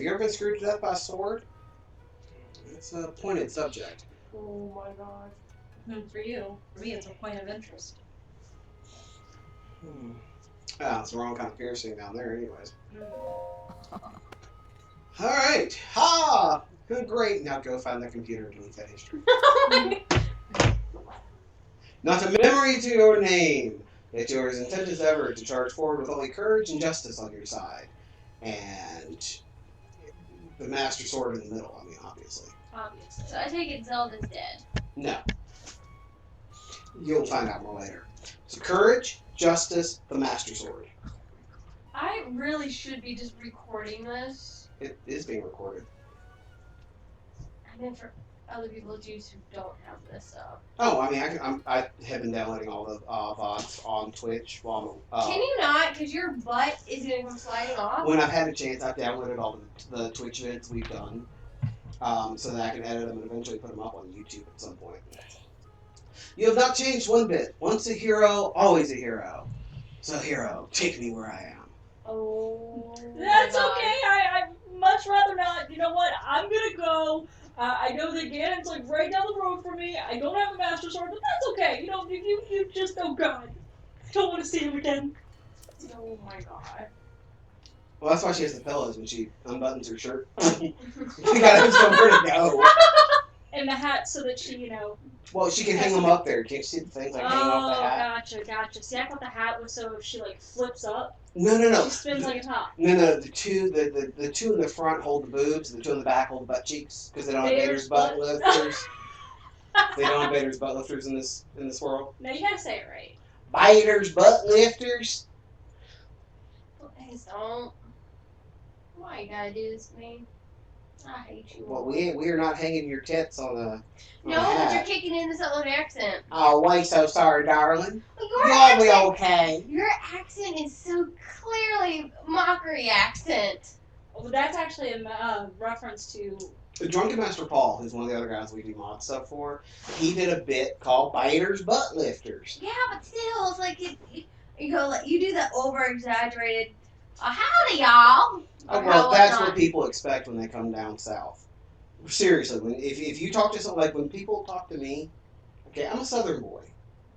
you ever been screwed to death by a sword? It's a pointed subject. Oh my gosh. For you. For me, it's a point of interest. Ah, it's the wrong kind of piercing down there anyways. Alright. Ha! Good, great. Now go find the computer and delete that history. Not a memory to your name, yet you are as intent as ever to charge forward with only courage and justice on your side. And the Master Sword in the middle, I mean, obviously. Obviously. So I take it Zelda's dead. No. You'll find out more later. So courage, justice, the Master Sword. I really should be just recording this. It is being recorded. I meant for other people to use who don't have this up. Oh, I mean, I have been downloading all the VODs on Twitch. While Can you not? Because your butt is going to come sliding off. when I've had a chance, I've downloaded all the Twitch vids we've done, so that I can edit them and eventually put them up on YouTube at some point. You have not changed one bit. Once a hero, always a hero. So, hero, take me where I am. Oh. That's okay. I'd much rather not. You know what? I'm gonna go. I know that Ganon's like right down the road from me. I don't have a Master Sword, but that's okay. You know, you just, oh God. I don't want to see him again. Oh my God. Well, that's why she has the pillows when she unbuttons her shirt. She gotta have somewhere to go. And the hat so that she, Well, she can hang them up there. Can't you see the things like hanging off the hat? Gotcha. See, I thought the hat was so if she like flips up, No. she spins like a top. No. The two in the front hold the boobs, and the two in the back hold the butt cheeks because they don't have Vader's butt lifters. They don't have Vader's butt lifters in this world. No, you gotta say it right. Vader's butt lifters. Please don't. Why you gotta do this to me? I hate you. Well, we are not hanging your tits on a. No, but you're kicking in the Southern accent. Oh, way so sorry, darling. You'll be okay. Your accent is so clearly mockery accent. Well, that's actually a reference to. Drunken Master Paul, who's one of the other guys we do mod stuff for, he did a bit called Vader's butt lifters. Yeah, but still, it's like you do the over exaggerated. Howdy, y'all. Well, that's what people expect when they come down south. Seriously, if you talk to someone, like when people talk to me, okay, I'm a Southern boy,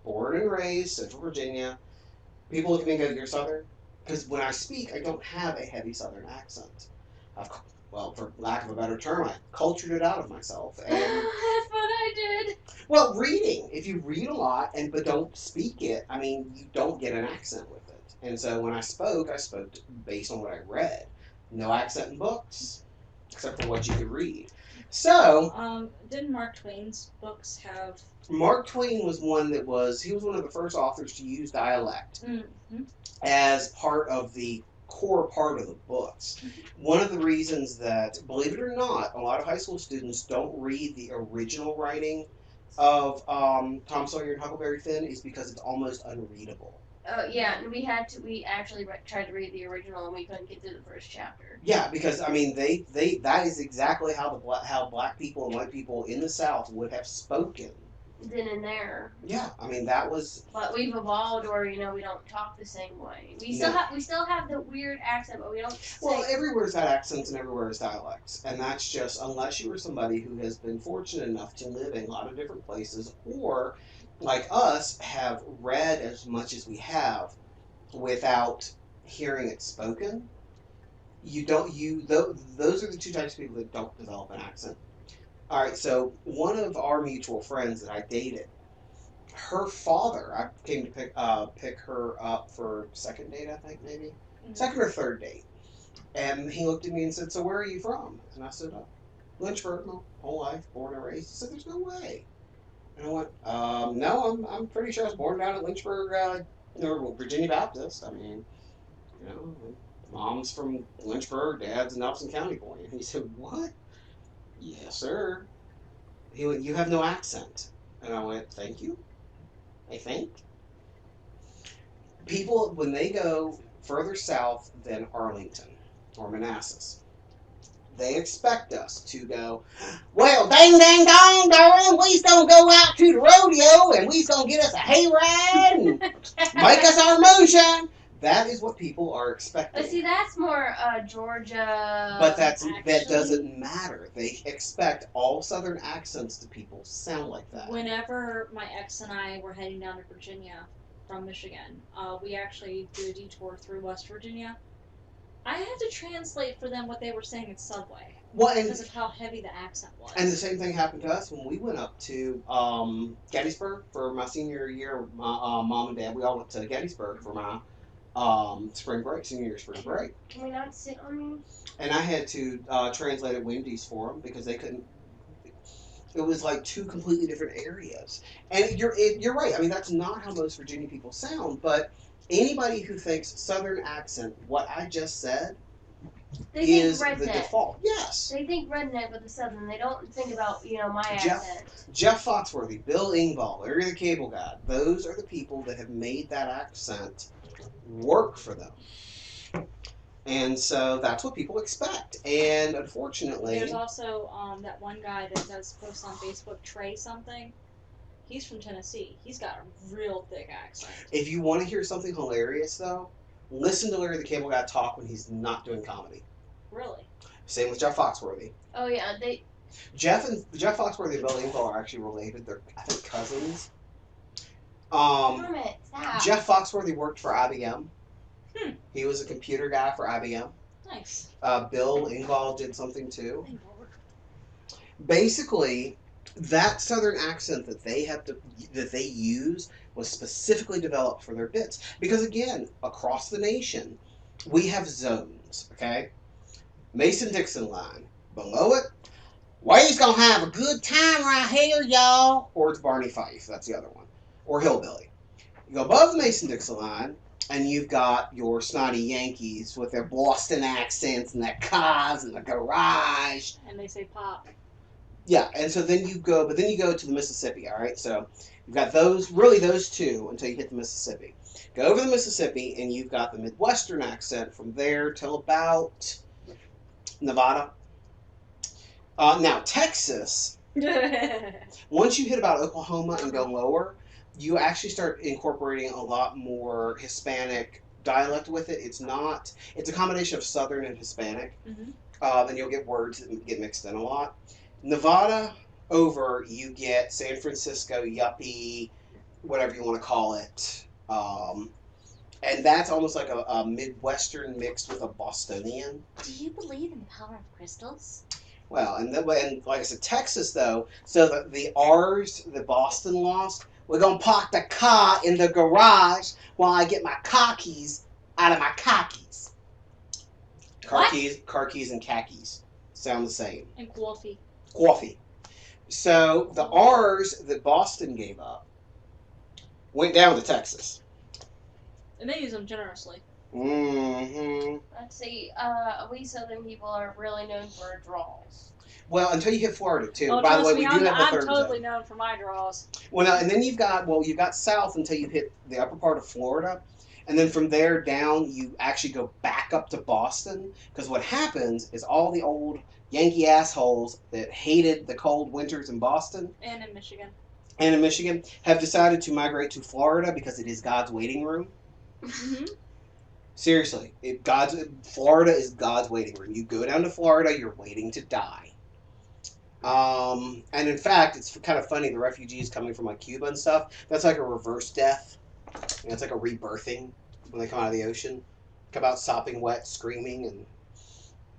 born and raised Central Virginia. People look at me and go, "You're Southern," because when I speak, I don't have a heavy Southern accent. Well, for lack of a better term, I cultured it out of myself. And That's what I did. well, reading. If you read a lot but don't speak it, I mean, you don't get an accent with it. And so when I spoke based on what I read. No accent in books, except for what you could read. So, didn't Mark Twain's books have? Mark Twain was he was one of the first authors to use dialect as part of the core part of the books. One of the reasons that, believe it or not, a lot of high school students don't read the original writing of Tom Sawyer and Huckleberry Finn is because it's almost unreadable. Yeah, and we actually tried to read the original and we couldn't get through the first chapter. Yeah, because I mean, that is exactly how how black people and white people in the South would have spoken. Then and there. Yeah, I mean that was. But we've evolved, or we don't talk the same way. We still have the weird accent, but we don't. Well, everywhere's got accents and everywhere's dialects, and that's just unless you were somebody who has been fortunate enough to live in a lot of different places, or like us, have read as much as we have without hearing it spoken. Those are the two types of people that don't develop an accent. All right, so one of our mutual friends that I dated, her father, I came to pick her up for second date, I think maybe, second or third date, and he looked at me and said, "So where are you from?" And I said, "Lynchburg, my whole life, born and raised." He said, "There's no way." And I went, "No, I'm pretty sure I was born down at Lynchburg, Virginia Baptist. I mean, mom's from Lynchburg, dad's a Nelson County boy." And he said, "What?" "Yes, sir." He went, "You have no accent." And I went, "Thank you. I think." People, when they go further south than Arlington or Manassas, they expect us to go, "Well, dang, dang, dong, darling, we's gonna go out to the rodeo and we's gonna get us a hayride and make us our moonshine." That is what people are expecting. But see, that's more Georgia. But that doesn't Actually- matter. They expect all Southern accents to people sound like that. Whenever my ex and I were heading down to Virginia from Michigan, we actually did a detour through West Virginia. I had to translate for them what they were saying in Subway Well, because of how heavy the accent was. and the same thing happened to us when we went up to Gettysburg for my senior year. My mom and dad, we all went to Gettysburg for my spring break, senior year spring break. Can we not sit on me? And I had to translate at Wendy's for them because they couldn't. It was like two completely different areas, and you're right. I mean, that's not how most Virginia people sound. But anybody who thinks Southern accent, what I just said, They is think the redneck. default. Yes. They think redneck with the Southern. They don't think about my Jeff- accent. Jeff Foxworthy, Bill Engvall, Larry the Cable Guy. Those are the people that have made that accent work for them. And so that's what people expect. And unfortunately, There's also that one guy that does posts on Facebook, Trey something. He's from Tennessee. He's got a real thick accent. if you want to hear something hilarious, though, listen to Larry the Cable Guy talk when he's not doing comedy. Really? Same with Jeff Foxworthy. Oh yeah, they. Jeff Foxworthy and Bill Engvall are actually related. They're, I think, cousins. Damn it! Stop. Jeff Foxworthy worked for IBM. Hmm. He was a computer guy for IBM. Nice. Bill Engvall did something too. Thank Lord. Basically, that Southern accent that they use was specifically developed for their bits. Because again, across the nation, we have zones. Okay, Mason-Dixon line. Below it, we's gonna have a good time right here, y'all. Or it's Barney Fife. That's the other one. Or Hillbilly. You go above the Mason-Dixon line, and you've got your snotty Yankees with their Boston accents and their cars and the garage. And they say pop. Yeah, and so then you go to the Mississippi, all right? So you've got those two until you hit the Mississippi. Go over the Mississippi, and you've got the Midwestern accent from there till about Nevada. Now, Texas, once you hit about Oklahoma and go lower, you actually start incorporating a lot more Hispanic dialect with it. It's a combination of Southern and Hispanic, Mhm. and you'll get words that get mixed in a lot. Nevada over, you get San Francisco yuppie, whatever you want to call it. And that's almost like a Midwestern mixed with a Bostonian. Do you believe in the power of crystals? Well, and like I said, Texas though, so the R's that Boston lost, we're gonna park the car in the garage while I get my car keys out of my car keys. What? Car keys and khakis sound the same. And coffee. Coffee. So the R's that Boston gave up went down to Texas. And they use them generously. Mm-hmm. Let's see. We Southern people are really known for our draws. Well, until you hit Florida too. Oh, By the way, trust me, we do have a I'm third totally zone. known for my draws. Well, now, and then you've got south until you hit the upper part of Florida, and then from there down you actually go back up to Boston. Because what happens is all the old Yankee assholes that hated the cold winters in Boston And in Michigan. and in Michigan have decided to migrate to Florida because it is God's waiting room. Mm-hmm. Seriously, Florida is God's waiting room. You go down to Florida, you're waiting to die. And in fact, it's kind of funny. The refugees coming from like Cuba and stuff. That's like a reverse death. It's like a rebirthing when they come out of the ocean. Come out sopping wet, screaming,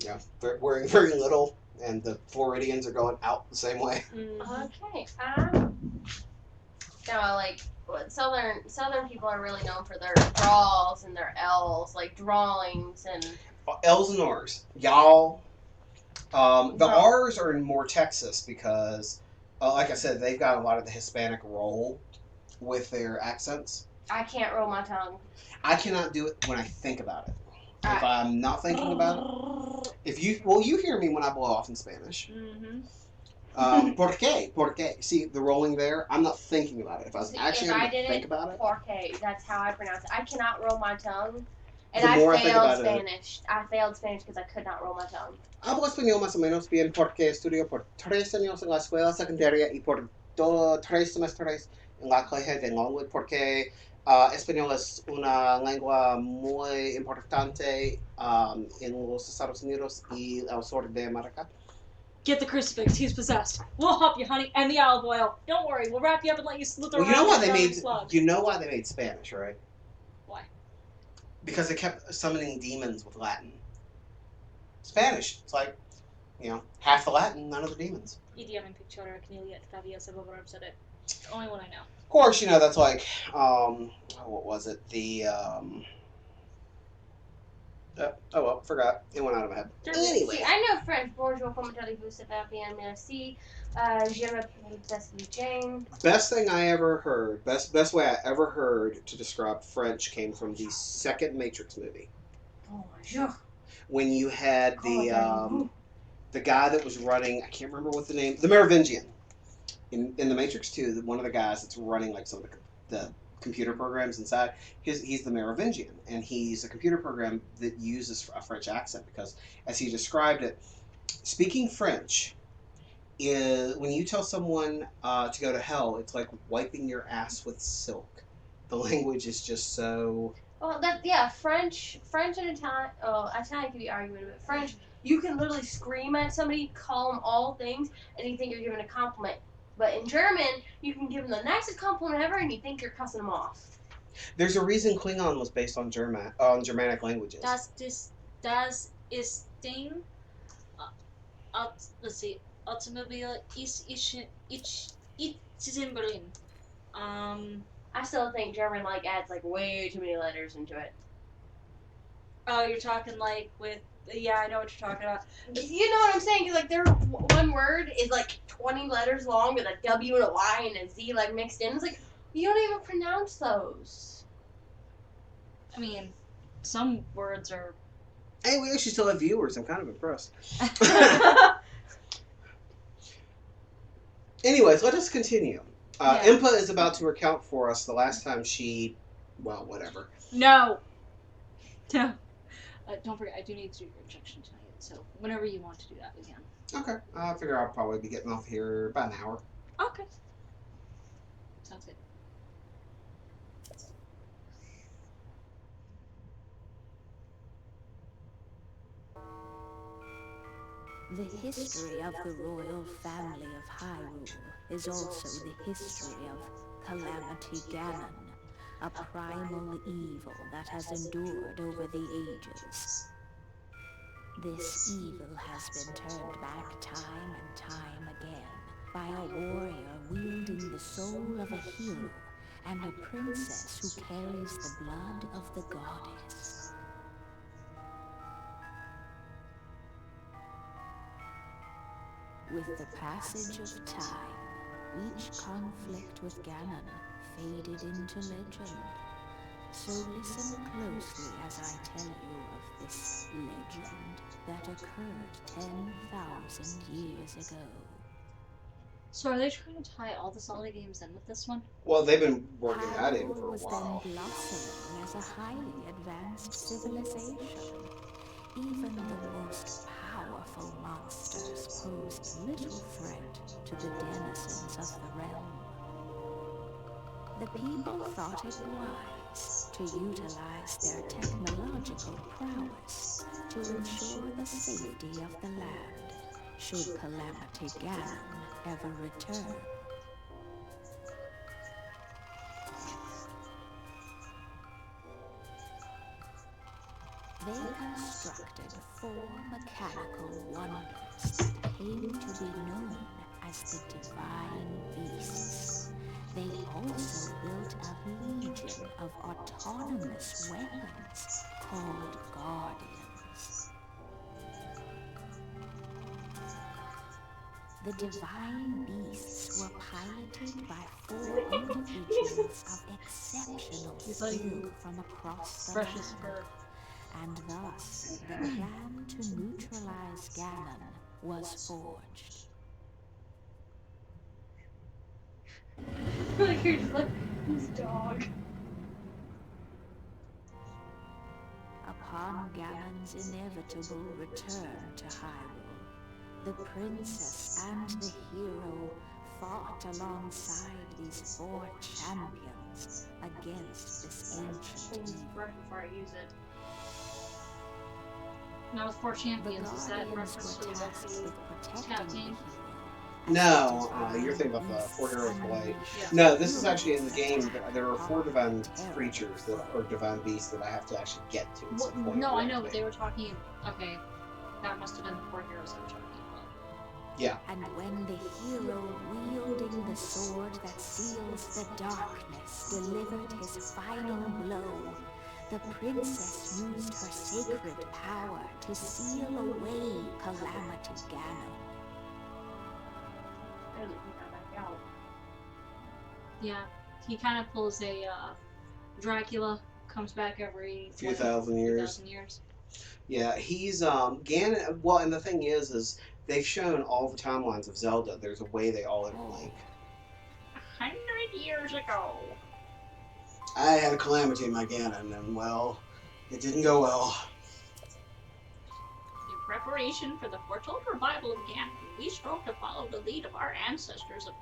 and wearing very little. And the Floridians are going out the same way. Mm-hmm. Okay. No, like Southern people are really known for their draws and their L's, like drawings and. L's and R's, y'all. The Wow. R's are in more Texas because, like I said, they've got a lot of the Hispanic roll with their accents. I can't roll my tongue. I cannot do it when I think about it. If Alright. I'm not thinking about it, you hear me when I blow off in Spanish. Mm-hmm. Por qué? Por qué? See the rolling there? I'm not thinking about it. If I was See, actually if I going to did think it, about it, Porque, that's how I pronounce it. I cannot roll my tongue. And The I more I think failed about it- Spanish. I failed Spanish because I could not roll my tongue. hablo español más o menos bien porque estudio por 3 años en la escuela secundaria y por 3 semestres en la colegio de Longwood porque Español es una lengua muy importante en los Estados Unidos y el sur de América. Get the crucifix. He's possessed. We'll help you, honey, and the olive oil. Don't worry. We'll wrap you up and let you slither Well, you know around why like they a made drowning slug. you know why they made Spanish, right? Why? Because they kept summoning demons with Latin. Spanish, it's like, half the Latin, none of the demons. Idiom pictura canilia tavia said it. Only one I know. Of course, that's like, what was it? Oh well, forgot. It went out of my head. Anyway. See, I know French. Bonjour, comment allez-vous? Ça va bien, merci. Je m'appelle Leslie Jane. Best thing I ever heard, best way I ever heard to describe French came from the second Matrix movie. Bonjour. When you had the guy that was running, I can't remember what the name, the Merovingian. In the Matrix 2, one of the guys that's running like some of the computer programs inside, he's the Merovingian, and he's a computer program that uses a French accent because, as he described it, speaking French is when you tell someone to go to hell, it's like wiping your ass with silk. The language is just so. Well, French and Italian. Oh, Italian can be argumentative, but French, you can literally scream at somebody, call them all things, and you think you're giving a compliment. But in German, you can give them the nicest compliment ever, and you think you're cussing them off. There's a reason Klingon was based on Germanic languages. Das Ding. Let's see. Automobile is in Berlin. I still think German adds way too many letters into it. Oh, you're talking with. Yeah, I know what you're talking about. You know what I'm saying? Because their one word is 20 letters long with a W and a Y and a Z mixed in. It's you don't even pronounce those. I mean, some words are. Hey, we actually still have viewers. I'm kind of impressed. Anyways, let us continue. Impa is about to recount for us the last time she. Well, whatever. No. Don't forget, I do need to do your injection tonight, so whenever you want to do that, we can. Okay. I figure I'll probably be getting off here about an hour. Okay. Sounds good. The history of the royal family of Hyrule is also the history of Calamity Ganon, a primal evil that has endured over the ages. This evil has been turned back time and time again by a warrior wielding the soul of a hero and a princess who carries the blood of the goddess. With the passage of time, each conflict with Ganon faded into legend. So listen closely as I tell you of this legend that occurred 10,000 years ago. So are they trying to tie all the Zelda games in with this one? Well, they've been working that in for a was while. then blossoming as a highly advanced civilization. Even the most powerful monsters posed little threat to the denizens of the realm. The people thought it wise to utilize their technological prowess to ensure the safety of the land, should Calamity Ganon ever return. They constructed 4 mechanical wonders that came to be known as the Divine Beasts. They also built a legion of autonomous weapons called Guardians. The Divine Beasts were piloted by 4 individuals of exceptional skill from across the Precious land. fur. And thus, the plan to neutralize Ganon was forged. You're just this dog. Upon Ganon's inevitable return to Hyrule, the princess and the hero fought alongside these 4 champions defense against this ancient evil. Right before I use it. Now with 4 The champions, is that Guardians reference were to tasked with protecting Tap the team? hero. No, you're thinking about the Four Heroes Blade. No, this is actually in the game. There are 4 divine creatures that or divine beasts that I have to actually get to at some point. No, I know, but they were talking. Okay, that must have been the 4 heroes they were talking about. Yeah. And when the hero wielding the sword that seals the darkness delivered his final blow, the princess used her sacred power to seal away Calamity Ganon. I really think I'm back out. Yeah, he kind of pulls a Dracula, comes back every Few thousand years. Yeah, he's Ganon. Well, and the thing is they've shown all the timelines of Zelda. There's a way they all interlink. 100 years ago. I had a calamity in my Ganon, and well, it didn't go well. In preparation for the foretold revival of Ganon, we strove to follow the lead of our ancestors of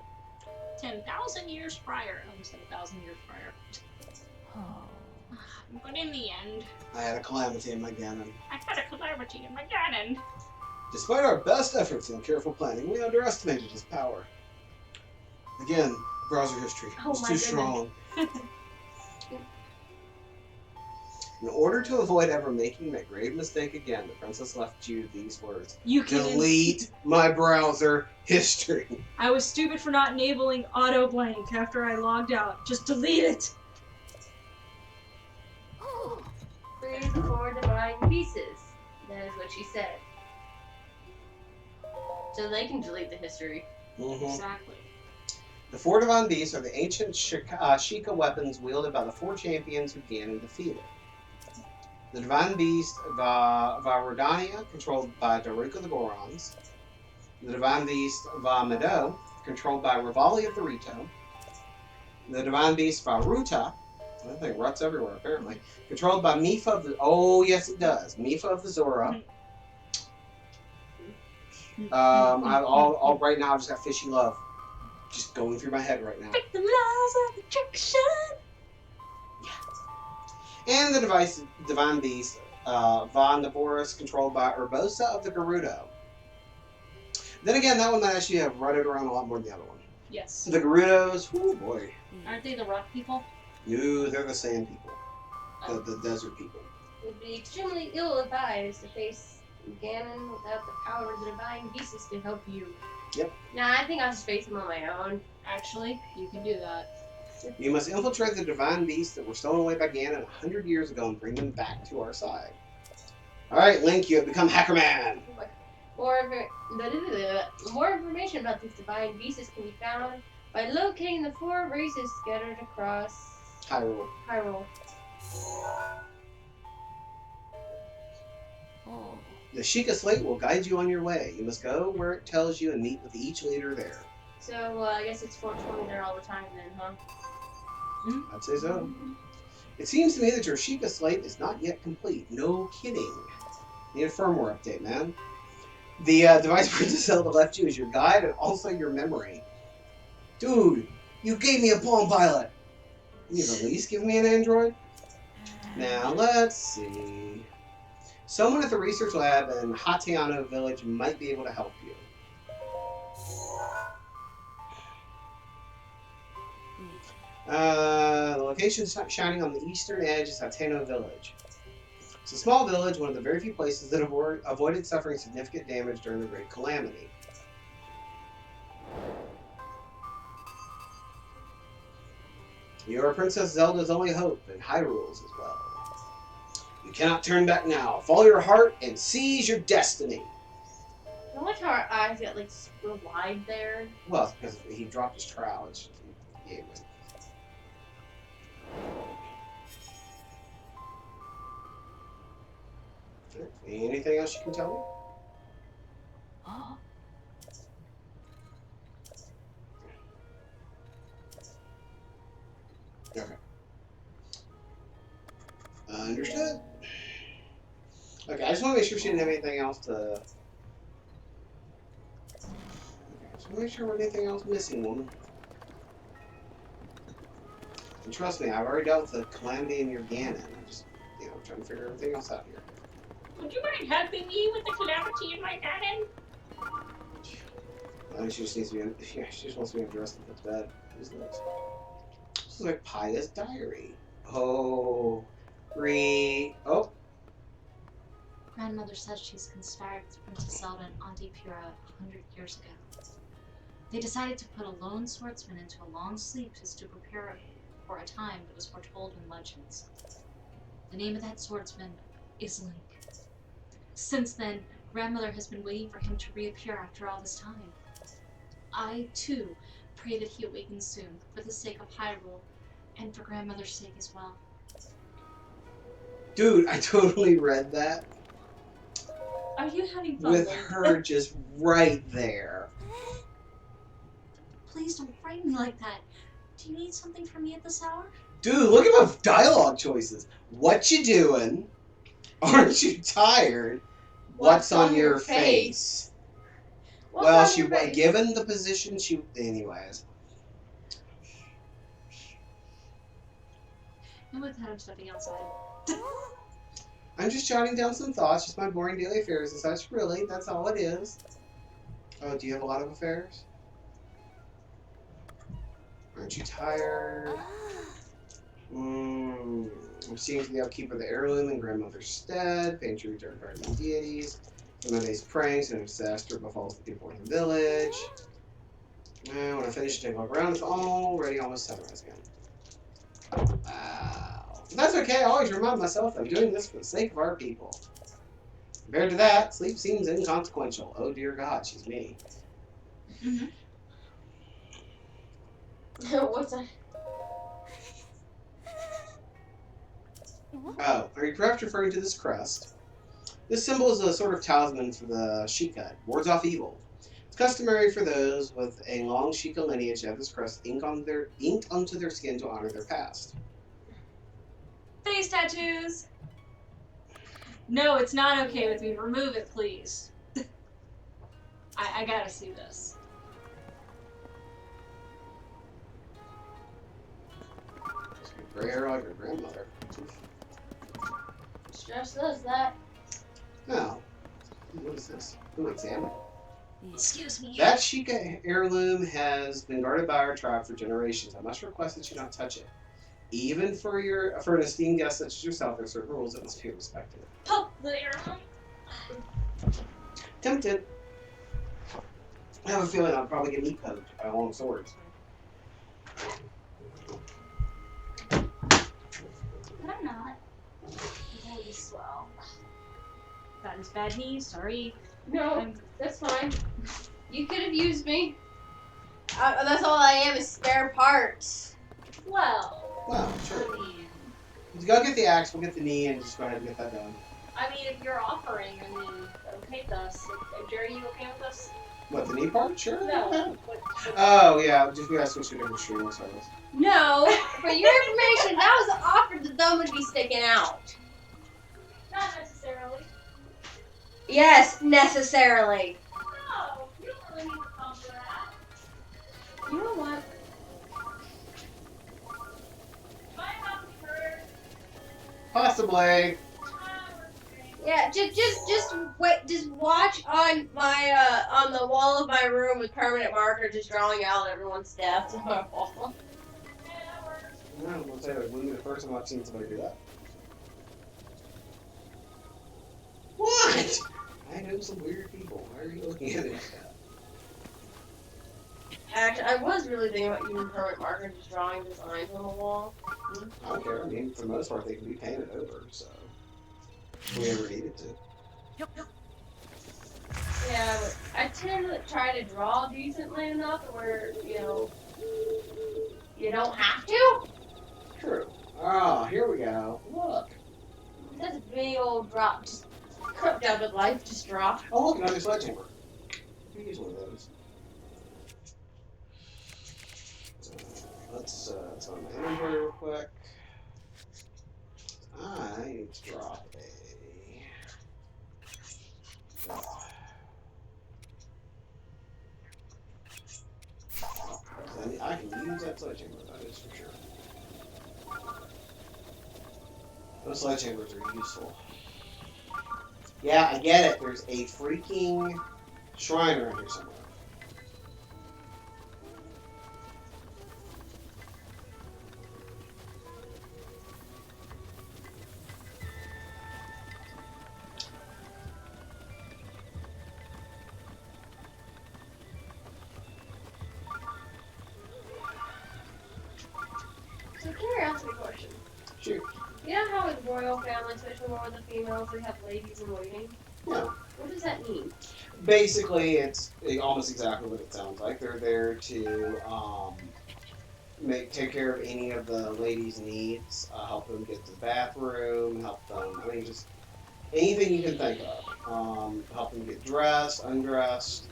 10,000 years prior. Almost 10,000 years prior. But in the end, I had a calamity in my Ganon. I had a calamity in my Ganon. Despite our best efforts and careful planning, we underestimated his power. Again, browser history. Oh It's my too goodness. strong. In order to avoid ever making that grave mistake again, the princess left you these words. You can Delete my browser history. I was stupid for not enabling auto blank after I logged out. Just delete it. Free the 4 divine pieces. That is what she said. So they can delete the history. Mm-hmm. Exactly. The 4 divine beasts are the ancient Sheikah weapons wielded by the 4 champions who Ganon defeated. The divine beast Varadania, controlled by Daruka the Gorons. The divine beast Meadow, controlled by Rivali of the Rito. The divine beast Varuta, I think ruts everywhere apparently, controlled by Mifa of the, oh yes it does, Mifa of the Zora. Right now I just got Fishy Love just going through my head right now. Break the laws of attraction. And the divine beast Von Naboris, controlled by Urbosa of the Gerudo. Then again, that one might actually have rutted around a lot more than the other one. Yes. The Gerudos, oh boy. Aren't they the rock people? No, they're the sand people. The desert people. It would be extremely ill-advised to face Ganon without the power of the divine beasts to help you. Yep. Nah, I think I'll just face him on my own. Actually, you can do that. You must infiltrate the divine beasts that were stolen away by Ganon 100 years ago and bring them back to our side. Alright, Link, you have become Hacker Man! More information about these divine beasts can be found by locating the 4 races scattered across Hyrule. The Sheikah Slate will guide you on your way. You must go where it tells you and meet with each leader there. So, I guess it's 420 there all the time then, huh? I'd say so. It seems to me that your Sheikah Slate is not yet complete. No kidding. Need a firmware update, man. The device Princess Zelda left you is your guide and also your memory. Dude, you gave me a Palm Pilot. Can you at least give me an Android? Now, let's see. Someone at the research lab in Hatiano Village might be able to help you. The location shining on the eastern edge is Hateno Village. It's a small village, one of the very few places that avoided suffering significant damage during the Great Calamity. You are Princess Zelda's only hope, and Hyrule's as well. You cannot turn back now. Follow your heart and seize your destiny. I like how our eyes got like real wide there. Well, it's because he dropped his trowel. Yeah, anything else you can tell me? Okay. Understood. Okay, I just want to make sure she didn't have anything else to... Okay, just want to make sure we're anything else missing, woman. And trust me, I've already dealt with the calamity in your Ganon. I'm just, trying to figure everything else out here. Would you mind helping me with the calamity in my garden? I think she just needs to be. She just wants to be undressed and put to bed. Who's this? This is like Paya's diary. Oh, Oh, Grandmother says she's conspired with Princess Zelda and Auntie Pura 100 years ago. They decided to put a lone swordsman into a long sleep just to prepare for a time that was foretold in legends. The name of that swordsman is Link. Since then, Grandmother has been waiting for him to reappear after all this time. I, too, pray that he awakens soon, for the sake of Hyrule, and for Grandmother's sake as well. dude, I totally read that Are you having fun? with Link? her just right there. Please don't frighten me like that. Do you need something from me at this hour? Dude, look at my dialogue choices. What you doing? Aren't you tired? What's on your face? What's Well, on she your face? given the position she. Anyways. And with that, I'm stepping outside. I'm just jotting down some thoughts, just my boring daily affairs and such. Really, that's all it is. Oh, do you have a lot of affairs? Aren't you tired? I'm seeing to the upkeep of the heirloom in grandmother's stead, paying tribute to her guardian deities. The Monday's pranks and disaster befalls the people in the village. And when I finish, take a look around. It's already almost sunrise again. Wow. But that's okay. I always remind myself I'm doing this for the sake of our people. Compared to that, sleep seems inconsequential. Oh dear God, she's me. What's that? Oh, are you perhaps referring to this crest? This symbol is a sort of talisman for the Sheikah. Wards off evil. It's customary for those with a long Sheikah lineage to have this crest inked onto their skin to honor their past. Face tattoos! No, it's not okay with me. Remove it, please. I gotta see this. Gray hair like her grandmother. Just does that. No. What is this? Ooh, examine. Excuse me. That Sheikah heirloom has been guarded by our tribe for generations. I must request that you not touch it. Even for an esteemed guest such as yourself, there are certain rules that must be respected. Poke the heirloom. Tempted. I have a feeling I'll probably get meat poked by long swords. But I'm not. Holy swell. Got his bad knees, sorry. No, that's fine. You could have used me. That's all I am is spare parts. Well, Well, I sure. mean, Go get the axe, we'll get the knee, and just go ahead and get that done. if you're offering, okay with us. Jerry, you okay with us? What, the knee part? Sure. No. Okay. What, Oh, yeah, just we gotta switch to a different streaming service. No, for your information, that was offered. The thumb would be sticking out. not necessarily. Yes, necessarily. No, you don't really need to come for that. You know what? My house hurt. Possibly. Yeah, just wait. Just watch on my on the wall of my room with permanent marker, just drawing out everyone's deaths on my wall. Yeah, that works. No, I'm gonna say that wouldn't be the first time I've seen somebody do that. What? I know some weird people. Why are you looking at it like that? Actually, I was really thinking about using permanent marker, just drawing designs on the wall. I don't care. I mean, for the most part, they can be painted over, so if we ever needed to. Yeah, but I tend to try to draw decently enough where you don't have to. True. Ah, here we go. Look. This big old drop just crept out of life, just dropped. Oh, look, another sledgehammer. You use one of those. Let's on my inventory real quick. I need to drop a. I can use that sledgehammer, that is for sure. Those sledgehammers are useful. Yeah, I get it. There's a freaking shrine around here somewhere. So, curiosity question. Shoot. You know how with royal families, especially more with the females, they have ladies in waiting? No. What does that mean? Basically, it's almost exactly what it sounds like. They're there to take care of any of the ladies' needs, help them get to the bathroom, help them. I mean, just anything you can think of. Help them get dressed, undressed.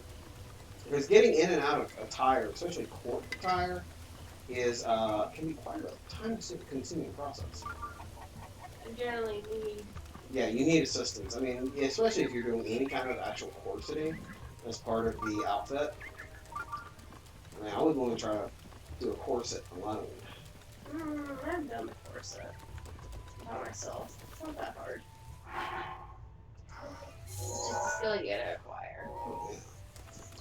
Because getting in and out of attire, especially court attire, is can be quite a time-consuming process. I generally need. Yeah, you need assistance. I mean, especially if you're doing any kind of actual corseting as part of the outfit. I mean, I would want to try to do a corset alone. I've done the corset by myself. It's not that hard. It's just a skill you gotta acquire. Oh, yeah.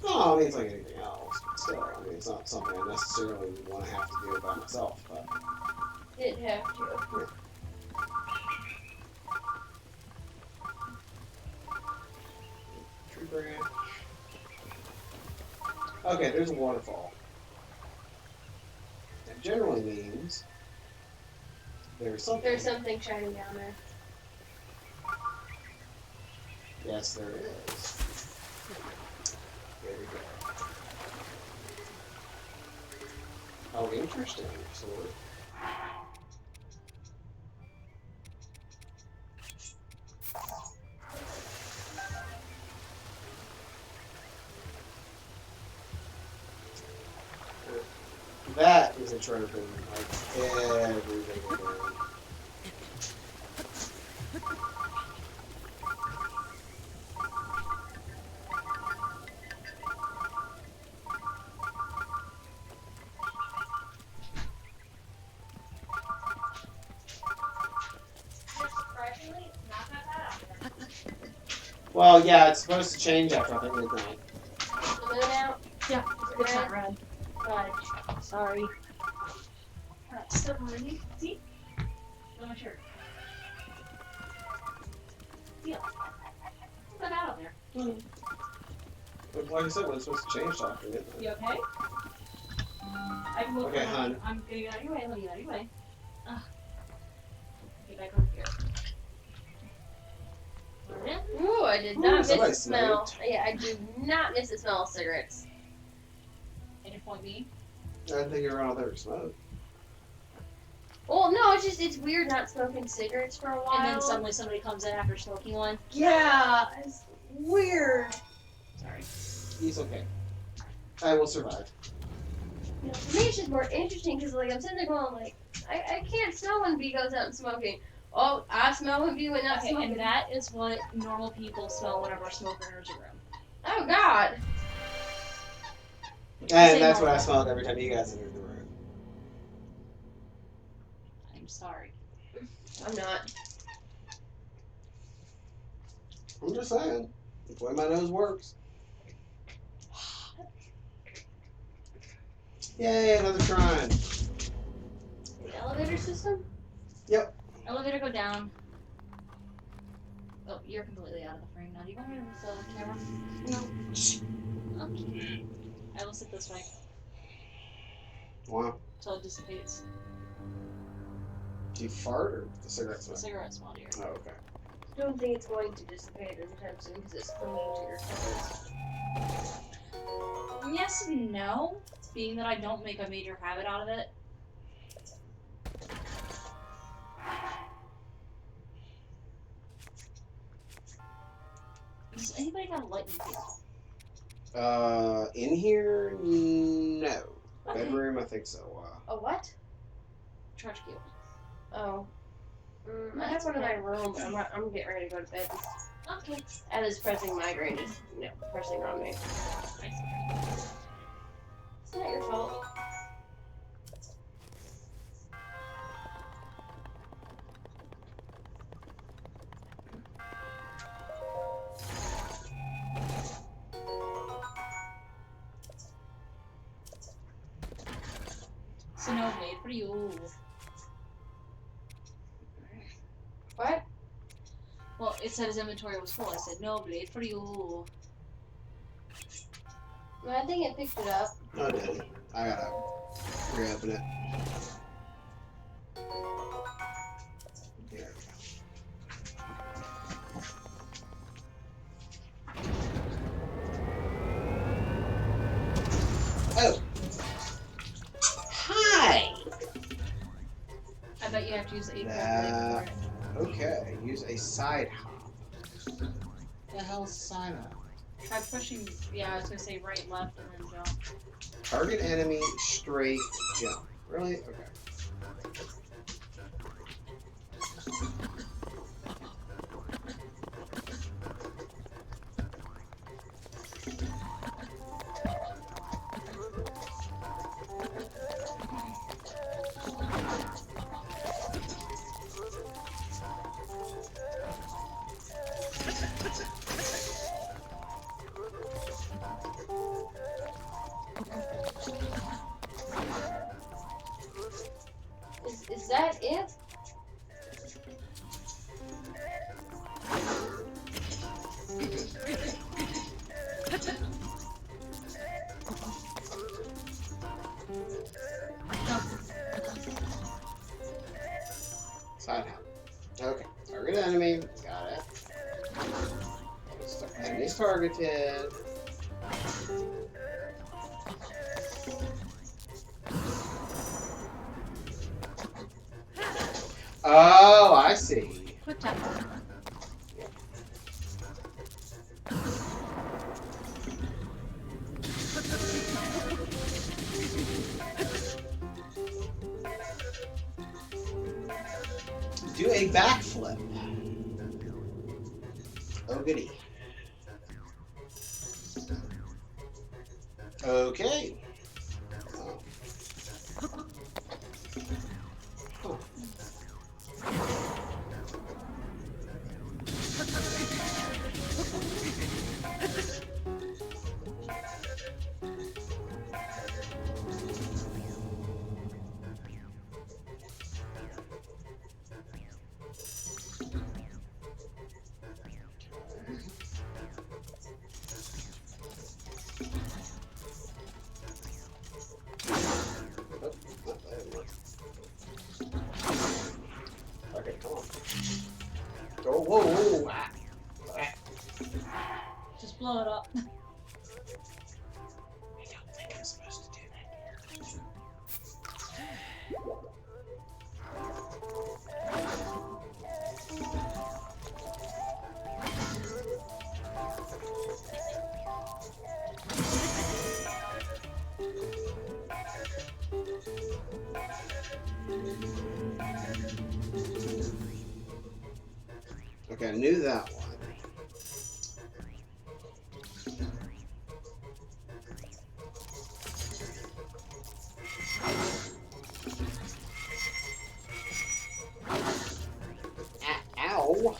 Oh, I mean, it's like anything else. But still, I mean, it's not something I necessarily would want to have to do by myself. But Didn't have to. yeah. Tree branch. Okay, there's a waterfall. That generally means there's something. There's something shining down there. Yes, there is. There we go. Oh, interesting. Sword. That is a trophy, like everything we're doing. Surprisingly, not that bad out there. Well, yeah, it's supposed to change after I think midnight. The moon out? Yeah, It's it's not red. Fudge. Sorry. That's still really see? On my shirt. Deal. Not that bad out there. But like I said, when it's supposed to change after midnight. You okay? I can look Okay, around. hon. I'm getting out of your way. Let me get out of your way. Get back over here. Morning. Ooh, I did Ooh, not miss somebody the smell. smoked. Yeah, I do not miss the smell of cigarettes. And you point me. I didn't think you were out there to smoke. Well, no, it's weird not smoking cigarettes for a while. And then suddenly somebody comes in after smoking one. Yeah, it's weird. Sorry. He's okay. I will survive. You know, for me, it's just more interesting because, like, I'm sitting there going, like, I can't smell when B goes out and smoking. Oh, I smell when B went out Okay, smoking. and that is what normal people smell whenever a smoker enters a room. Oh, God. And that's what I smelled every time you guys entered the room. I'm sorry. I'm not. I'm just saying. That's the way my nose works. Yay, another shrine. The elevator system? Elevator, go down. Oh, you're completely out of the frame now. Do you want me to move the camera? No. Okay. I will sit this way Wow. until it dissipates. Do you fart or the cigarette The smoke? cigarette smell here. Oh, okay. Don't think it's going to dissipate anytime soon because it's clinging to your toes. Yes and no, being that I don't make a major habit out of it. Does anybody got a lightning cable? In here, no. Okay. Bedroom, I think so. A what? Charge cable. Oh. I have one in my room, but I'm getting ready to go to bed. Okay. And this pressing migraine is, pressing on me. Nice. It's not your fault. So no blade for you. What? Well, it said his inventory was full. I said no blade for you. No, I think it picked it up. No, it didn't. I gotta reopen it. There we go. Oh! Hi! I bet you have to use the 8 blade for it. Okay, use a side hop. The hell's a side hop? Try pushing. Yeah, I was gonna say right, left, and then jump. Target enemy, straight, jump. Really? Okay. Is that it? Side hop. Okay. Target enemy. Got it. Enemy's targeted. Oh, I see. Quick tap. Do a backflip. Oh, goody. Okay. Oh. Huh. Okay, come on. Oh, whoa, whoa. Ah. Ah. Just blow it up. I don't think I'm supposed to do that. Okay, I knew that one. Ow!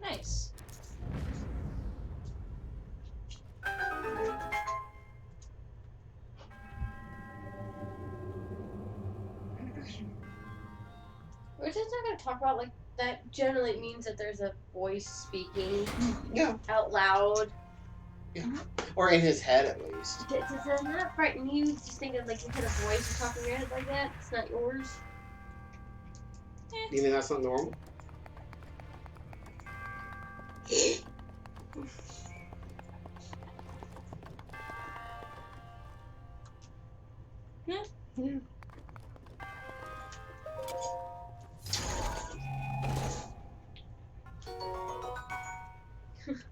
Nice. We're just not gonna talk about like that. Generally means that there's a voice speaking Yeah. out loud. Or in his head, at least. Does that not frighten you? Just think of like you had a voice talking in your head like that. It's not yours. You mean that's not normal? Yeah.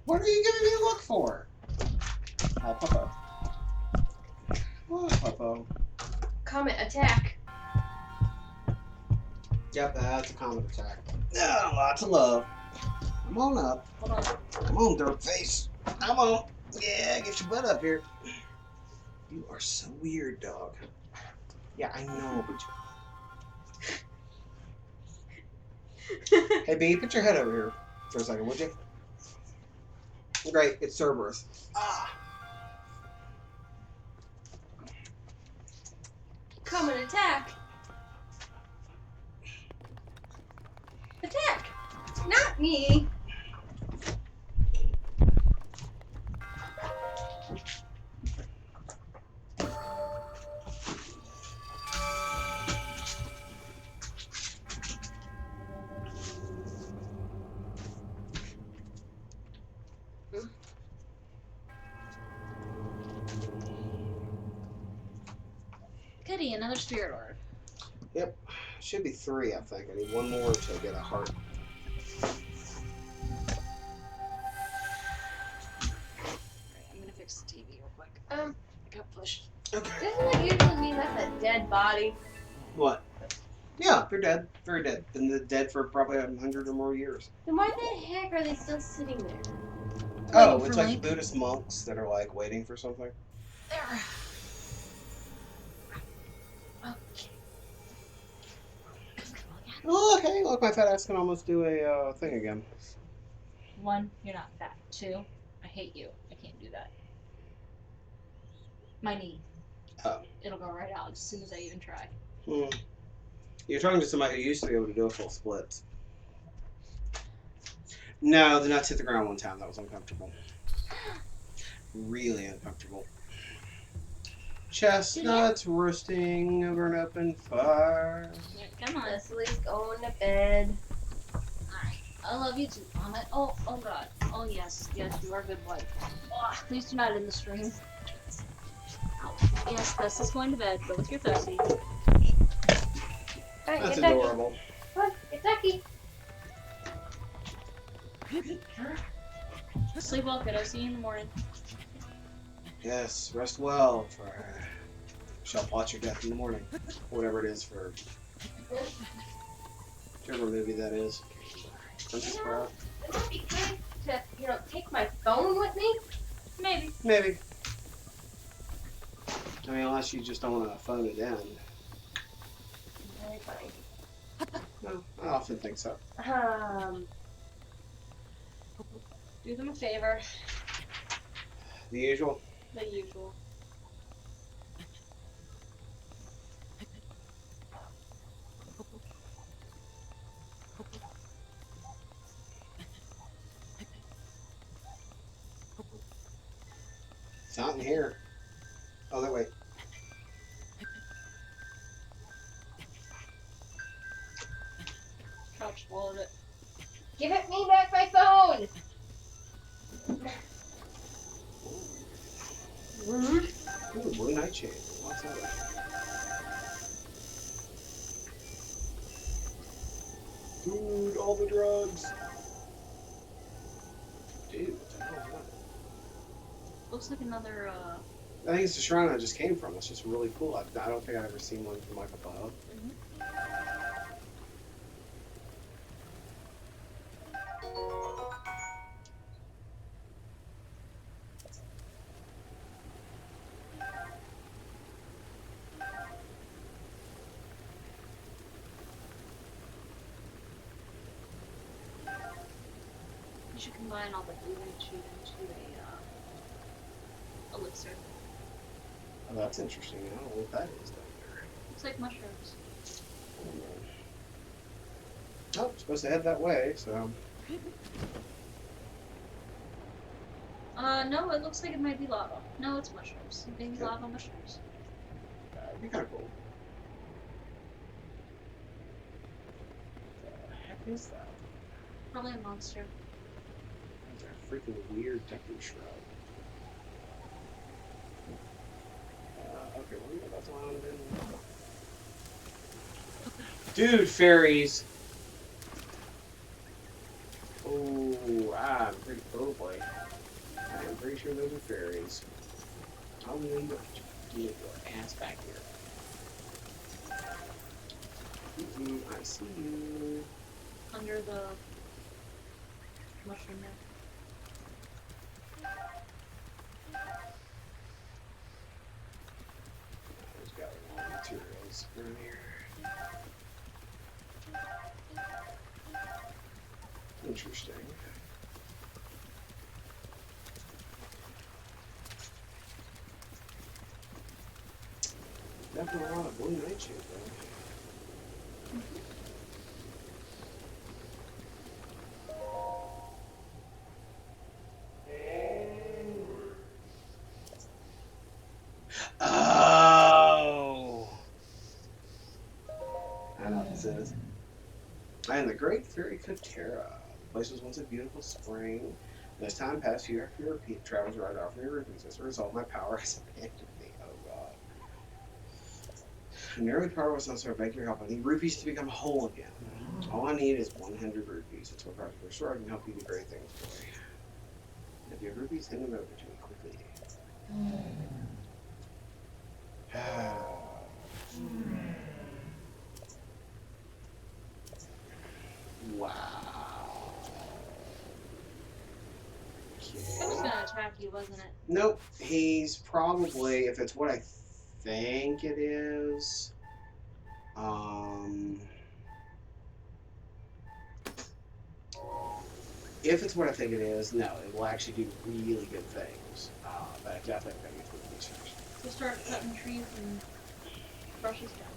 What are you giving me a look for? Oh, Papa. Oh, Papa. Comet attack. Yep, that's a comet attack. Yeah, lots of love. Come on up. Hold on. Come on, dirt face. Come on. Yeah, get your butt up here. You are so weird, dog. Yeah, I know, but Hey, B, put your head over here for a second, would you? Great, it's Cerberus. Ah! Come and attack. Attack. Not me. Goody, another spirit orb. Yep. Should be 3, I think. I need 1 more to get a heart. Alright, I'm gonna fix the TV real quick. It got pushed. Okay. Doesn't it usually mean that's a dead body? What? Yeah, they're dead. Very dead. Been dead for probably 100 or more years. Then why the heck are they still sitting there? Oh, Waiting it's for like Link. Buddhist monks that are like waiting for something. There. Okay. Comfortable again. Oh, okay. Look, my fat ass can almost do a thing again. 1, you're not fat. 2, I hate you. I can't do that. My knee. Oh. It'll go right out as soon as I even try. You're talking to somebody who used to be able to do a full split. No, the nuts hit the ground one time. That was uncomfortable. Really uncomfortable. Chestnuts roasting over an open fire. Yeah, come on. Leslie's going to bed. Alright. I love you too, Vomit. Oh god. Oh yes. Yes, you are a good wife. Oh, please do not end the stream. Ow. Yes, Festus going to bed. Go with your Festy. Alright, That's get Ducky. adorable. Come on, get Ducky. Sleep well, kiddo. See you in the morning. Yes, rest well, for shall plot your death in the morning. Whatever it is for whichever movie that is. Princess Bride. Would it be good to, take my phone with me? Maybe. Maybe. I mean, unless you just don't want to phone it in. Very funny. No, I often think so. Do them a favor. The usual. The usual. It's not in here. Oh, that way. Couch swallowed it. Give me back my phone! Rude. Ooh, blue nightshade. What's that? Dude, all the drugs. Dude, what the hell is that? Looks like another, I think it's the shrine I just came from. It's just really cool. I don't think I've ever seen one from like above. You should combine all the blue and shoot into a elixir. Oh, that's interesting. I don't know what that is down there. Looks like mushrooms. I don't know. Oh, I'm supposed to head that way, so. No, it looks like it might be lava. No, it's mushrooms. Maybe lava mushrooms. That'd be kind of cool. What the heck is that? Probably a monster. That's a freaking weird techno shrub. Okay, well, yeah, that's why I'm in. Dude, fairies! Oh, I'm pretty. Oh boy. I'm pretty sure those are fairies. I'll need to get your ass back here. I see you. Under the mushroom there. There's got raw materials around here. Interesting. Oh, wow, blue nightshade, though. Oh! I know what this is. I am the great fairy Katera. The place was once a beautiful spring. And as time passed, fewer and fewer travelers arrived offering me rupees. As a result, my power has abandoned me. Oh god. Nearly power was necessary. I beg your help. I need rupees to become whole again. All I need is 100 rupees. That's what price for sure I can help you do great things, boy. If you have rupees, hand them over to me quickly. Wow. It was gonna attack you, wasn't it? Nope. He's probably, if it's what I think it is, if it's what I think it is, no, it will actually do really good things. But I definitely gotta get through the research. So start cutting trees and brushes down.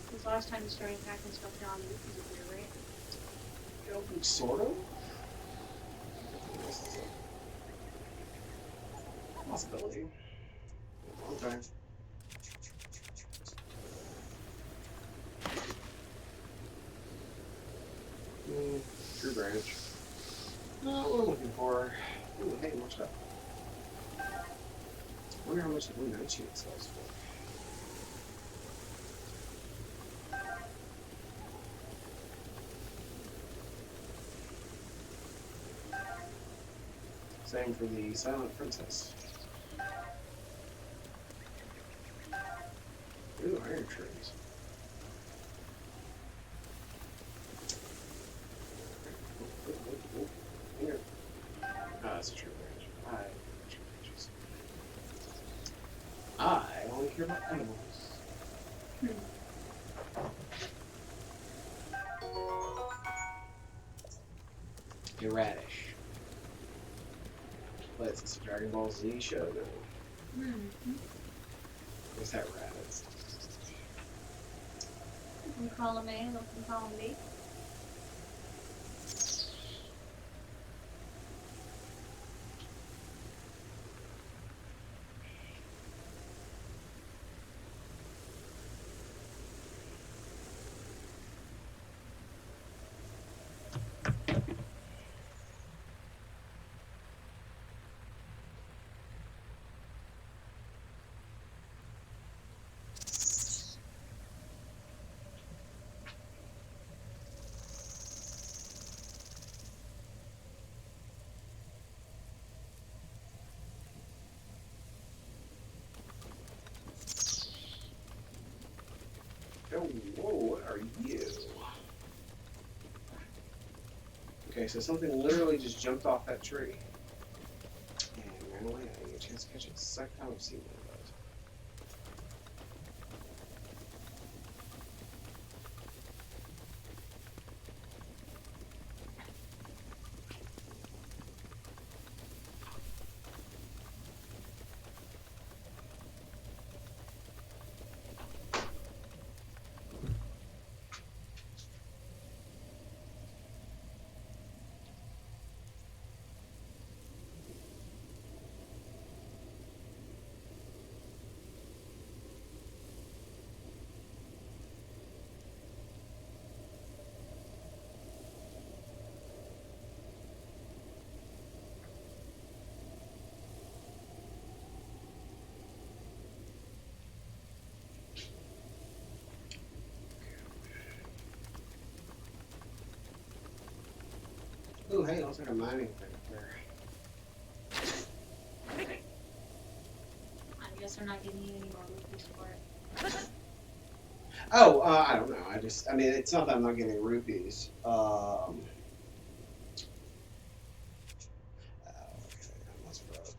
Because last time you started hacking stuff down, you was there, right? Sort of. Possibility. Okay. True branch. Not what I'm looking for. Ooh, hey, what's up? I wonder how much the blue nightshade sells for. Same for the Silent Princess. Ooh, iron trees. Here. Ah, that's a true branch. I like true branches. I only care about animals. A radish. Let's Dragon Ball Z show now. What's that radish? You can call him A, and you can call him B. Oh, whoa, what are you? Okay, so something literally just jumped off that tree. And ran away. I didn't get a chance to catch it. Second time I've seen one of those. Ooh, hey, it looks like a mining thing up there. I guess they're not giving you any more rupees for it. Oh, I don't know. I mean, it's not that I'm not getting rupees. Oh, okay, I must have.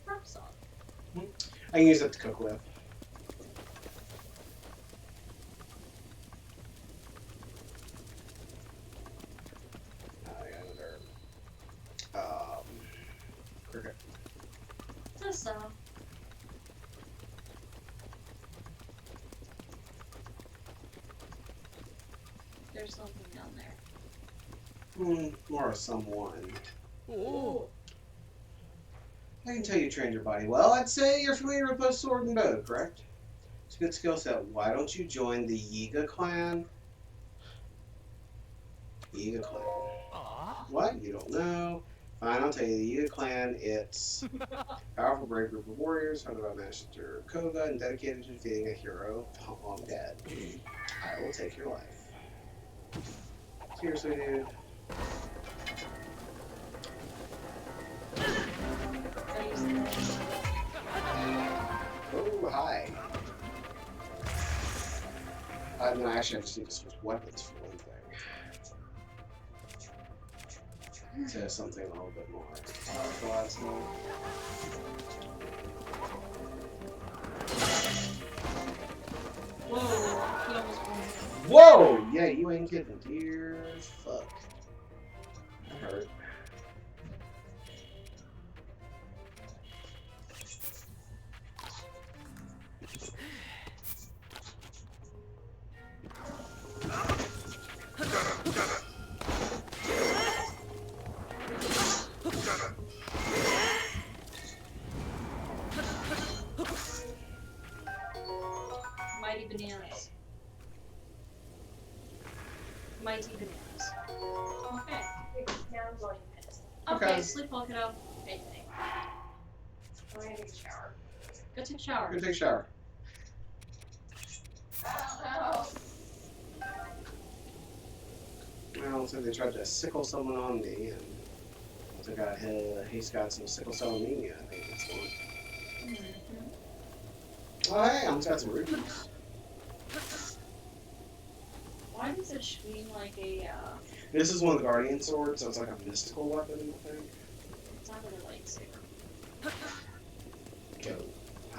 Rock salt. I can use it to cook with. there's something down there. More of someone. Oh. I can tell you trained your body well. I'd say you're familiar with both sword and bow, correct? It's a good skill set. Why don't you join the Yiga clan? Yiga clan. What? You don't know? Fine, I'll tell you. The Yiga clan, it's a powerful, brave group of warriors founded by Master Koga and dedicated to defeating a hero long dead. I will take your life. Seriously, dude. Oh, hi. No, actually, I just need to switch weapons for one thing. To something a little bit more powerful, I'd say. Whoa, he almost won. Whoa! Yeah, you ain't kidding. Dear fuck. That hurt. Mighty bananas. Mighty bananas. Okay. Now I'm going to piss. Okay, Okay. sleepwalk it up. Okay. I'm going to take a shower. Go take a shower. Go take a shower. Oh. Well, so they tried to sickle someone on me, and the guy he's got some sickle cell anemia. I think that's one. Oh, hey, I almost got some rupees. Why does it scream like a, This is one of the guardian swords, so it's like a mystical weapon, I think. it's not really a lightsaber. Go.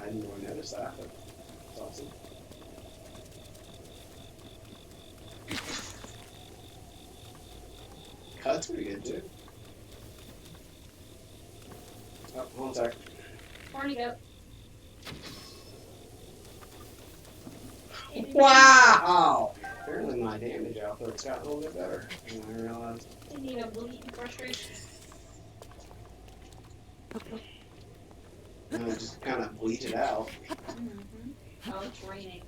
I didn't really notice that, but it's awesome. That's pretty good, too. Oh, one sec. Horny goat. Wow! Apparently my damage output's gotten a little bit better than I realized. You need a bleeding frustration. And I just kind of bleached it out. Oh, it's raining.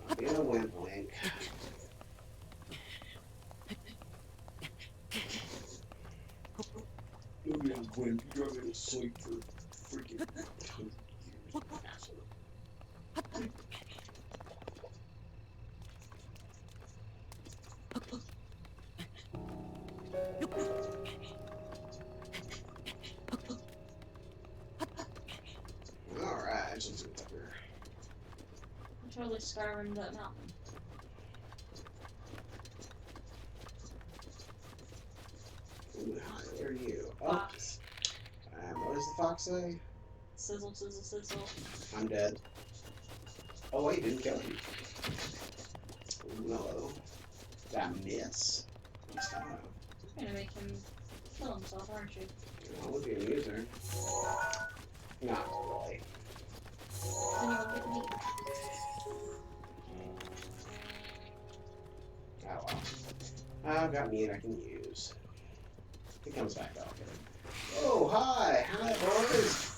I'll be a wimp wink. You'll be a wimp. You gotta go to sleep for freaking 100 years. Asshole. Alright, let's see what's up here. I'm totally Skyrim that mountain. Ooh, hi, where are you? Oh, Fox. what does the fox say? Sizzle, sizzle, sizzle. I'm dead. Oh wait, didn't kill him. Ooh, hello. Did I miss? You're gonna make him kill himself, aren't you? I would be a user. Not really. Then you won't get meat. Oh well. I've got meat I can use. It comes back up. Oh, hi! Hi, boys!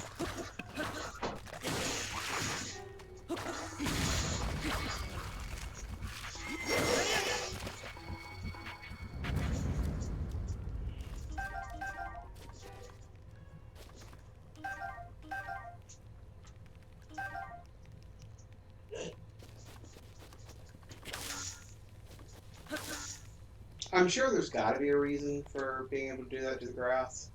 I'm sure there's got to be a reason for being able to do that to the grass.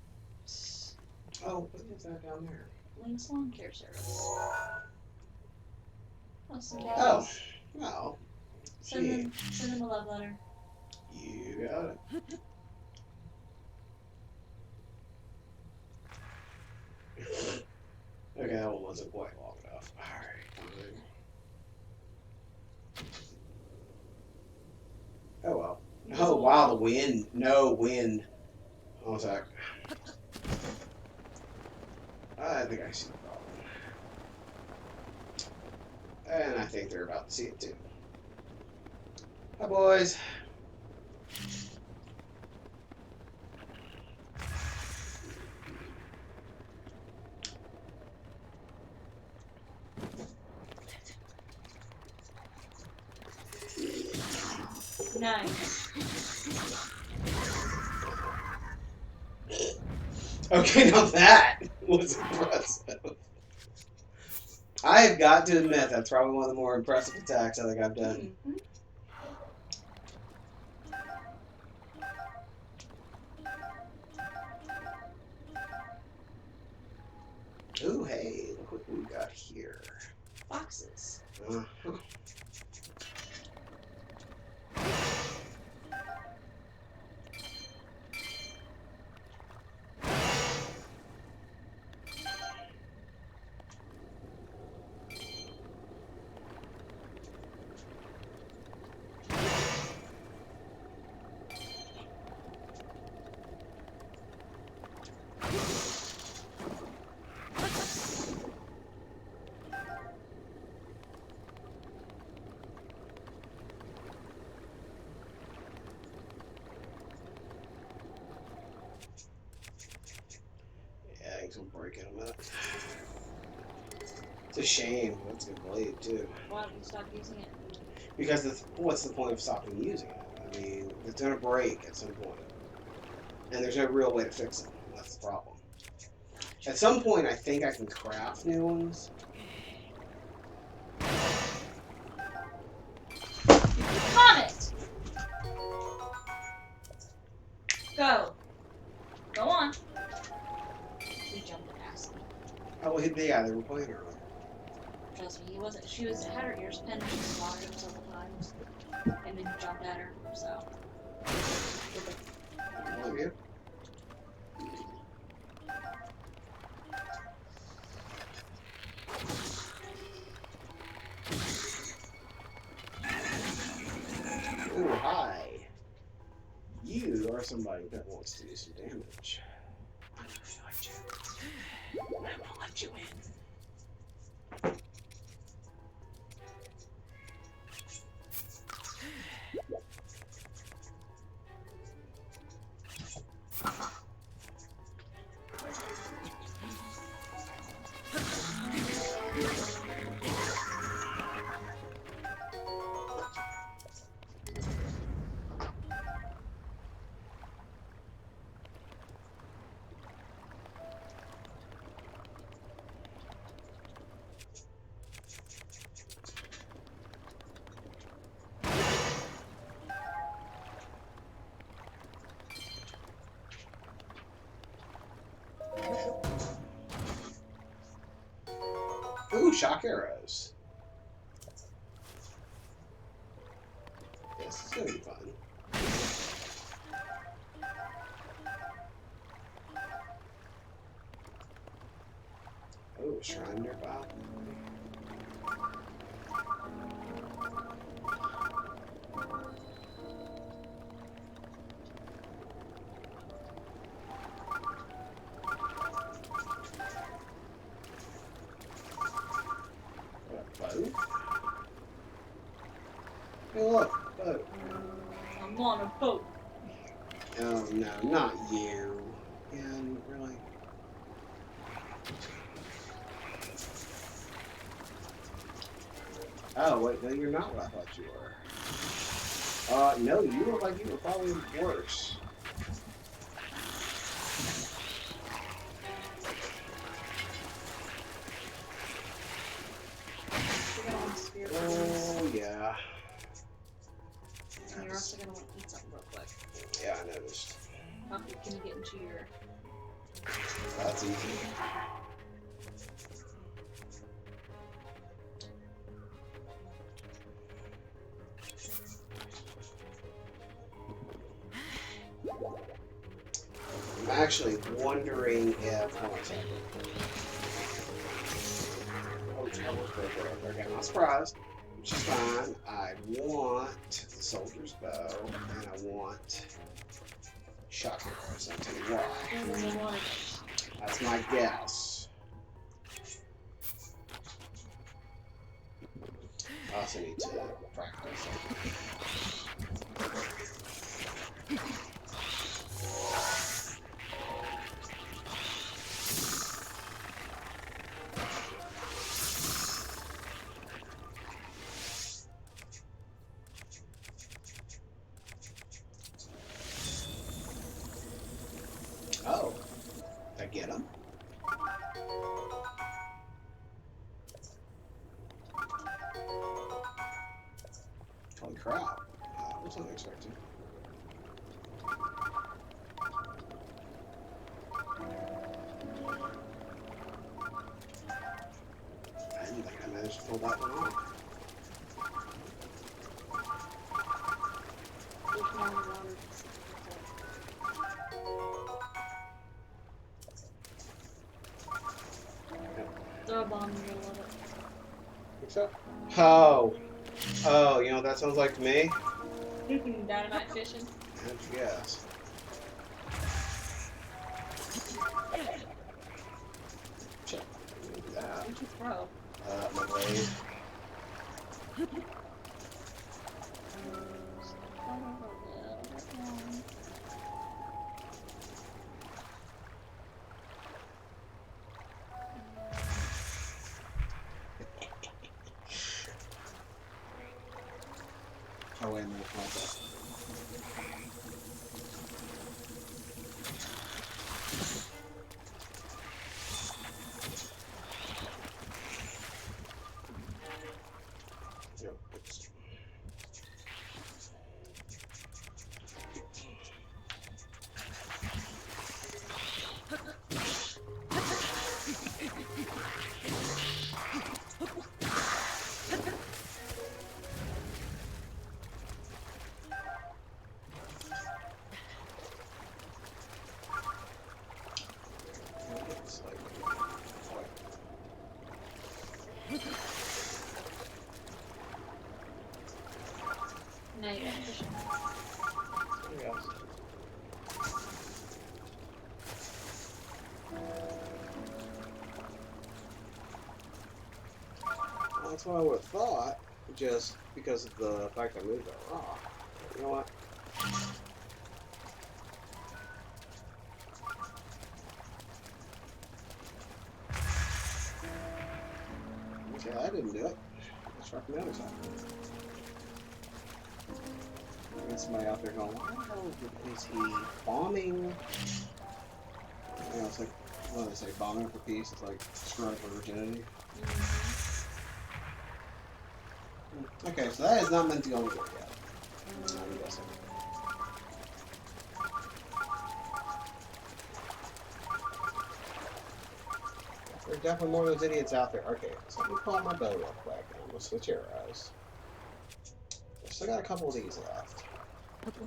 Oh, what is that down there? Link's lawn care service. Oh, some Oh, gas. well. Send them a love letter. You got it. Okay, that one wasn't quite long enough. Alright, fine. Oh well. Oh wow, the wind. No wind. One sec. I think I see the problem. And I think they're about to see it too. Hi, boys. Nice. Okay, now that was impressive. I have got to admit that's probably one of the more impressive attacks I think I've done. Mhm. Ooh, hey, look what we got here. Foxes. Uh-huh. Yeah, he's gonna break it in a minute. It's a shame. That's a good blade too. Why don't you stop using it? Because what's the point of stopping using it? I mean, it's gonna break at some point, and there's no real way to fix it. That's the problem. At some point, I think I can craft new ones. Comet! Go. Go on. He jumped past me. Oh, yeah, they were playing earlier. Trust me, he wasn't. She had her ears pinned. She slaughtered him several times, and then he jumped at her. So. I love you. Ooh, hi. You are somebody that wants to do some damage. I'm gonna fight you. I won't let you in. Ooh, shock arrows. This is gonna be fun. Oh, shrine nearby. Boat? Hey, look, boat. I'm on a boat. Oh no, not you. And really? Oh wait, no, you're not what I thought you were. No, you look like you were probably worse. You're gonna want to spear things. Oh yeah. And you're also gonna want to eat something real quick. Yeah, I noticed. Okay, can you get into your... That's easy. I'm actually wondering if. Hold on a second. Oh, trouble quicker. Okay, not surprised, which is fine. I want the soldier's bow, and I want shock arrows. I'll tell you why. And then you want That's my guess. also need to practice. Oh, did I get him? Holy crap. I was not expecting. I didn't think I managed to pull that one off. Throw a bomb in the middle of it. Think so? Oh. Oh, you know what that sounds like to me? Dynamite fishing. How'd you guess? Shit. Let me do that. What'd you throw? My blade. Oh, wait a minute. Hold up. Yep, oops. It's like, Now you're fishing. yes. Well, that's what I would have thought, just because of the fact I moved that rock. You know what? Okay, I didn't do it. Let's try from the other side. There's somebody out there going, why the hell is he bombing? You know, it's like, what do they say, bombing for peace? It's like screwing for virginity. Okay, so that is not meant to go anywhere yet. I'm guessing. There's definitely more of those idiots out there. Okay, so let me pull out my bow real quick and we'll switch arrows. I still got a couple of these left. Okay.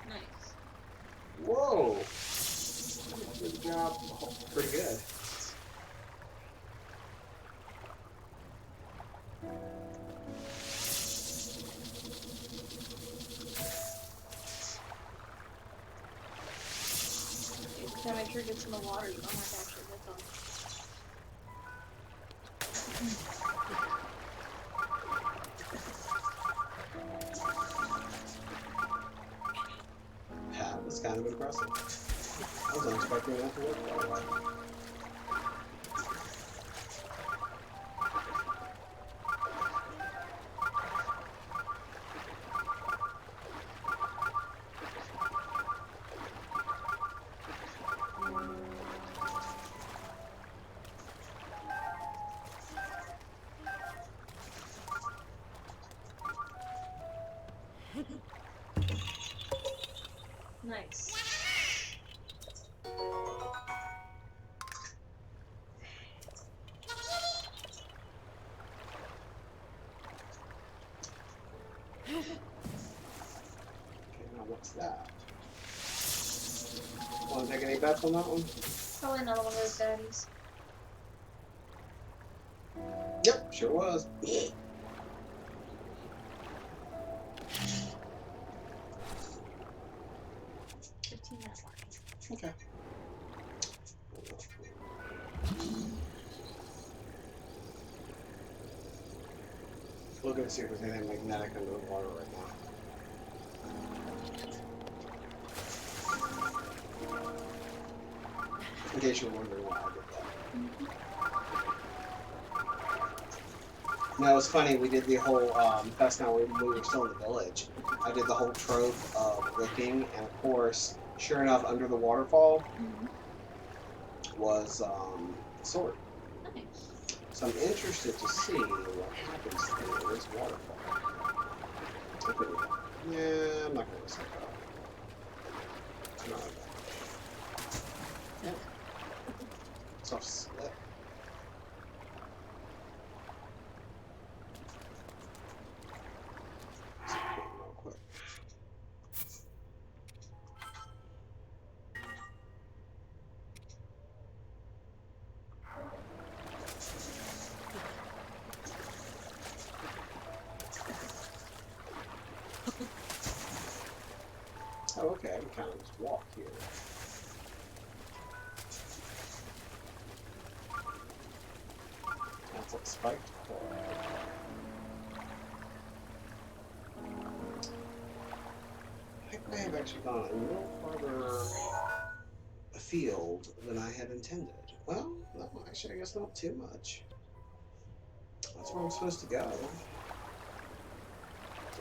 Nice. Whoa! Good job. Pretty good. You just gotta make sure it gets in the water. You don't have to actually hit them. That was kind of impressive. I wasn't expecting that to work that way. Nice. Okay, now what's that? Want to take any bets on that one? Probably another one of those daddies. Yep, sure was. 15 that way. Okay. Looking to see if there's anything magnetic under the water right now. In case you're wondering why I did that. Now it's funny, we did the whole, that's not when we were still in the village. I did the whole trope of looking, and of course, sure enough, under the waterfall was the sword. Nice. So I'm interested to see what happens to this waterfall. Yeah, I'm not going to risk that. No, Nope. it's off slip. Real quick. Oh, okay, I can kind of just walk here. That's like spiked coral. I think I have actually gone a little farther afield than I had intended. Well, no, actually, I guess not too much. That's where I'm supposed to go.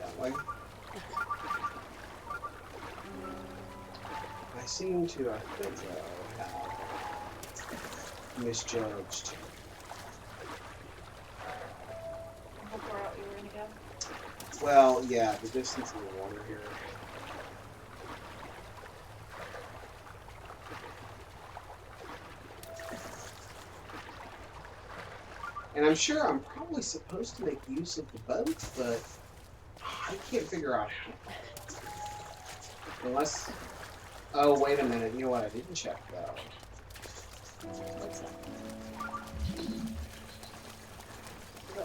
That way. I seem to, I think, though, have misjudged. How far out you were gonna go? Well, yeah, the distance in the water here. And I'm sure I'm probably supposed to make use of the boat, but I can't figure out how. Unless... Oh, wait a minute. You know what I didn't check, though? What's that?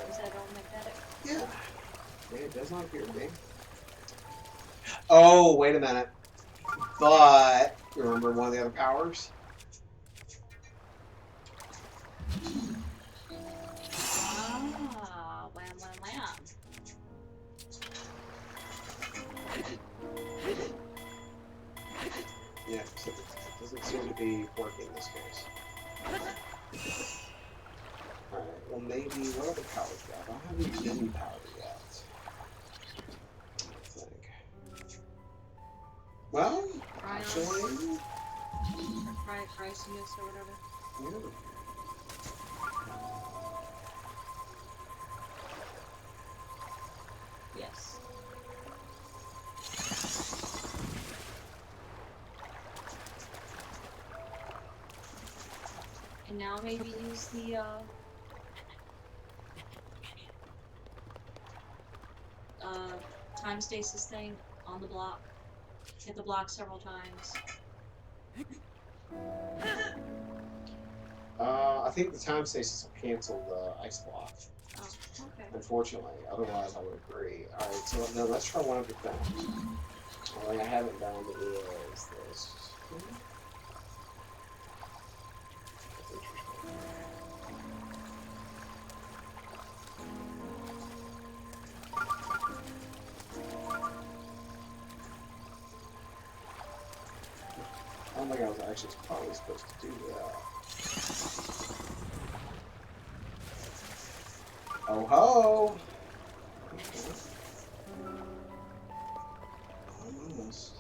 Is that all magnetic? Yeah. Yeah, it does not appear to be. Oh, wait a minute. But, remember one of the other powers? Ah, wham, wham, wham. Yeah, so it doesn't seem to be working in this case. Alright, well maybe, what other powers do I have? I don't have any power yet. I think. Well, actually... Chrysinus or whatever. Yeah. Yes. And now maybe use the time stasis thing on the block. Hit the block several times. I think the time stasis will cancel the ice block. Oh, okay. Unfortunately, otherwise I would agree. Alright, so now let's try one other thing. One thing I haven't done is this. I don't think I was actually probably supposed to do that. Oh ho! Almost.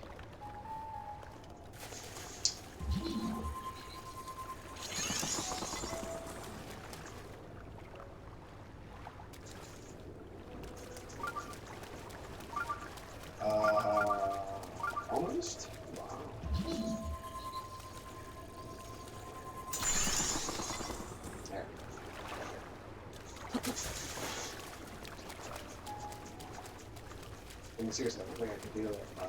Almost? Wow. There. I mean, seriously, I don't think I could do it by...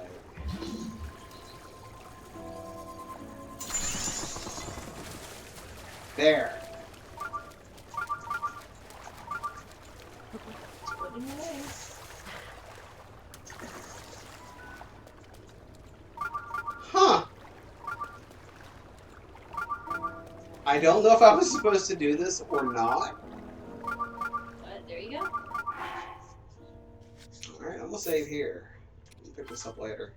There! Splitting away. Huh! I don't know if I was supposed to do this or not. But there you go. Alright, I'm gonna save here. We'll pick this up later.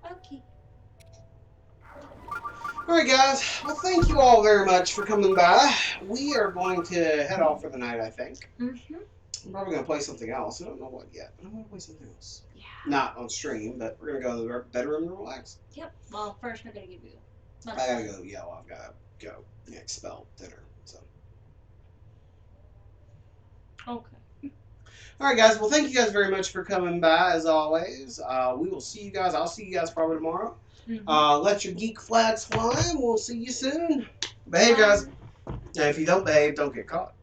Okay. Alright, guys. Well, thank you all very much for coming by. We are going to head off for the night, I think. Mm-hmm. I'm probably going to play something else. I don't know what yet, but I'm going to play something else. Yeah. Not on stream, but we're going to go to the bedroom and relax. Yep. Well, first I gotta give you. I got to go. Yeah, well, I've got to go expel dinner. So. Okay. Alright, guys. Well, thank you guys very much for coming by, as always. We will see you guys. I'll see you guys probably tomorrow. Mm-hmm. Let your geek flags fly, and we'll see you soon. Behave, guys. And if you don't behave, don't get caught.